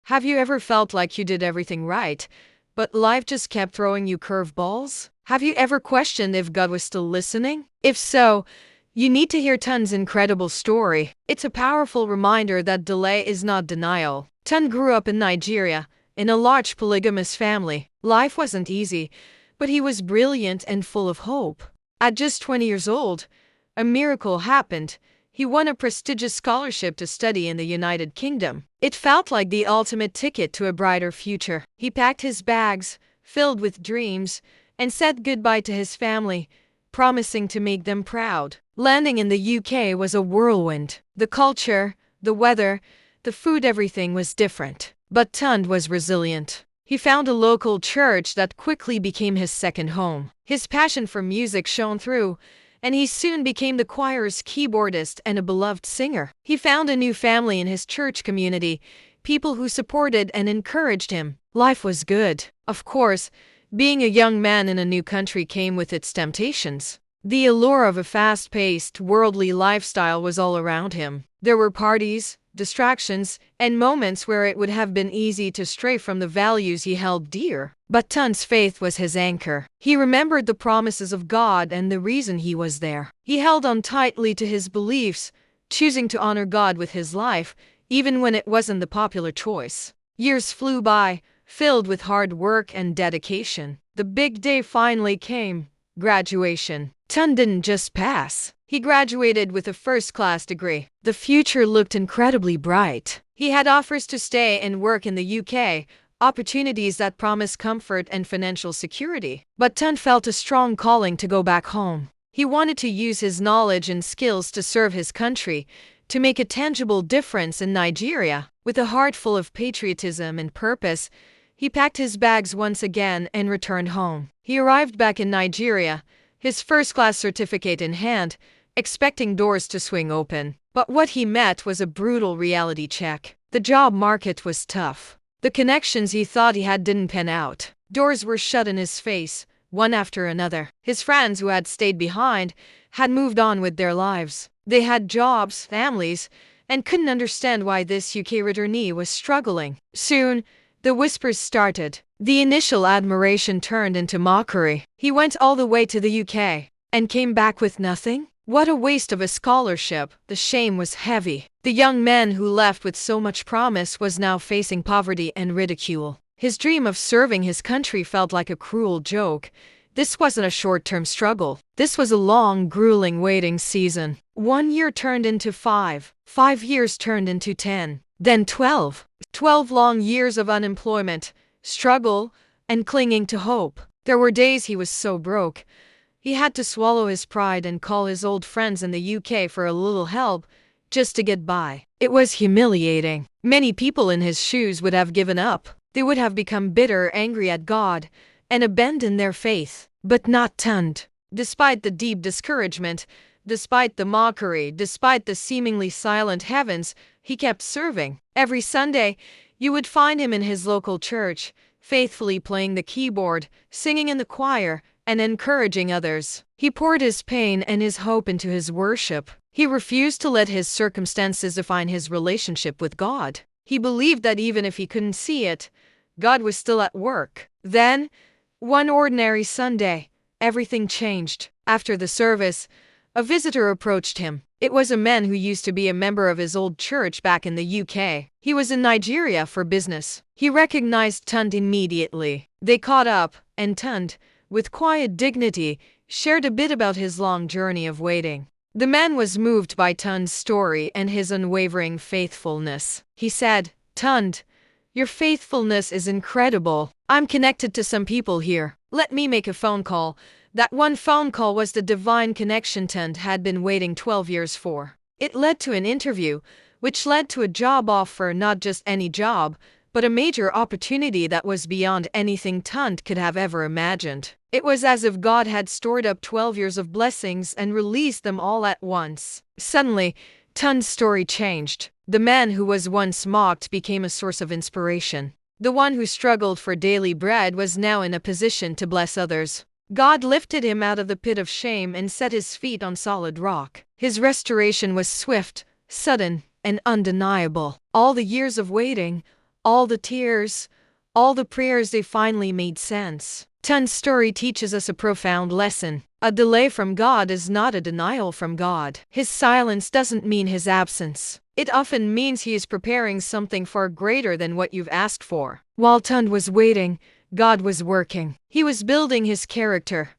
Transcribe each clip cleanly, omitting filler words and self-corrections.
Have you ever felt like you did everything right, but life just kept throwing you curveballs? Have you ever questioned if God was still listening? If so, you need to hear Tun's incredible story. It's a powerful reminder that delay is not denial. Tun grew up in Nigeria, in a large polygamous family. Life wasn't easy, but he was brilliant and full of hope. At just 20 years old, a miracle happened. He won a prestigious scholarship to study in the United Kingdom. It felt like the ultimate ticket to a brighter future. He packed his bags, filled with dreams, and said goodbye to his family, promising to make them proud. Landing in the UK was a whirlwind. The culture, the weather, the food, everything was different. But Tund was resilient. He found a local church that quickly became his second home. His passion for music shone through, and he soon became the choir's keyboardist and a beloved singer. He found a new family in his church community, people who supported and encouraged him. Life was good. Of course, being a young man in a new country came with its temptations. The allure of a fast-paced, worldly lifestyle was all around him. There were parties, distractions, and moments where it would have been easy to stray from the values he held dear. But Tun's faith was his anchor. He remembered the promises of God and the reason he was there. He held on tightly to his beliefs, choosing to honor God with his life, even when it wasn't the popular choice. Years flew by, filled with hard work and dedication. The big day finally came: graduation. Tun didn't just pass. He graduated with a first-class degree. The future looked incredibly bright. He had offers to stay and work in the UK, opportunities that promised comfort and financial security. But Tun felt a strong calling to go back home. He wanted to use his knowledge and skills to serve his country, to make a tangible difference in Nigeria. With a heart full of patriotism and purpose, he packed his bags once again and returned home. He arrived back in Nigeria, his first-class certificate in hand, expecting doors to swing open. But what he met was a brutal reality check. The job market was tough. The connections he thought he had didn't pan out. Doors were shut in his face, one after another. His friends who had stayed behind had moved on with their lives. They had jobs, families, and couldn't understand why this UK returnee was struggling. Soon, the whispers started. The initial admiration turned into mockery. He went all the way to the UK and came back with nothing? What a waste of a scholarship. The shame was heavy. The young man who left with so much promise was now facing poverty and ridicule. His dream of serving his country felt like a cruel joke. This wasn't a short-term struggle. This was a long, grueling waiting season. 1 year turned into 5. 5 years turned into 10. Then 12. 12 long years of unemployment, struggle, and clinging to hope. There were days he was so broke, he had to swallow his pride and call his old friends in the UK for a little help, just to get by. It was humiliating. Many people in his shoes would have given up. They would have become bitter, angry at God, and abandoned their faith. But not Tund. Despite the deep discouragement, despite the mockery, despite the seemingly silent heavens, he kept serving. Every Sunday, you would find him in his local church, faithfully playing the keyboard, singing in the choir, and encouraging others. He poured his pain and his hope into his worship. He refused to let his circumstances define his relationship with God. He believed that even if he couldn't see it, God was still at work. Then, one ordinary Sunday, everything changed. After the service, a visitor approached him. It was a man who used to be a member of his old church back in the UK. He was in Nigeria for business. He recognized Tund immediately. They caught up, and Tund, with quiet dignity, shared a bit about his long journey of waiting. The man was moved by Tund's story and his unwavering faithfulness. He said, "Tund, your faithfulness is incredible. I'm connected to some people here. Let me make a phone call." That one phone call was the divine connection Tund had been waiting 12 years for. It led to an interview, which led to a job offer, not just any job, but a major opportunity that was beyond anything Tund could have ever imagined. It was as if God had stored up 12 years of blessings and released them all at once. Suddenly, Tund's story changed. The man who was once mocked became a source of inspiration. The one who struggled for daily bread was now in a position to bless others. God lifted him out of the pit of shame and set his feet on solid rock. His restoration was swift, sudden, and undeniable. All the years of waiting, All the tears, all the prayers, they finally made sense. Tunde's story teaches us a profound lesson. A delay from God is not a denial from God. His silence doesn't mean his absence. It often means he is preparing something far greater than what you've asked for. While Tunde was waiting, God was working. He was building his character,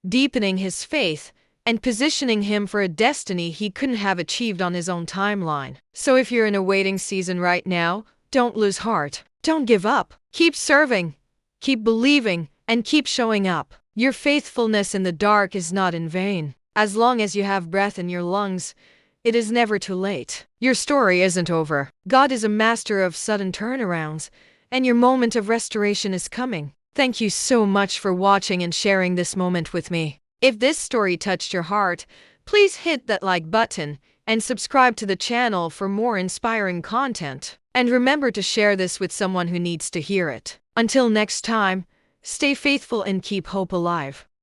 deepening his faith, and positioning him for a destiny he couldn't have achieved on his own timeline. So if you're in a waiting season right now, don't lose heart. Don't give up. Keep serving, keep believing, and keep showing up. Your faithfulness in the dark is not in vain. As long as you have breath in your lungs, it is never too late. Your story isn't over. God is a master of sudden turnarounds, and your moment of restoration is coming. Thank you so much for watching and sharing this moment with me. If this story touched your heart, please hit that like button and subscribe to the channel for more inspiring content. And remember to share this with someone who needs to hear it. Until next time, stay faithful and keep hope alive.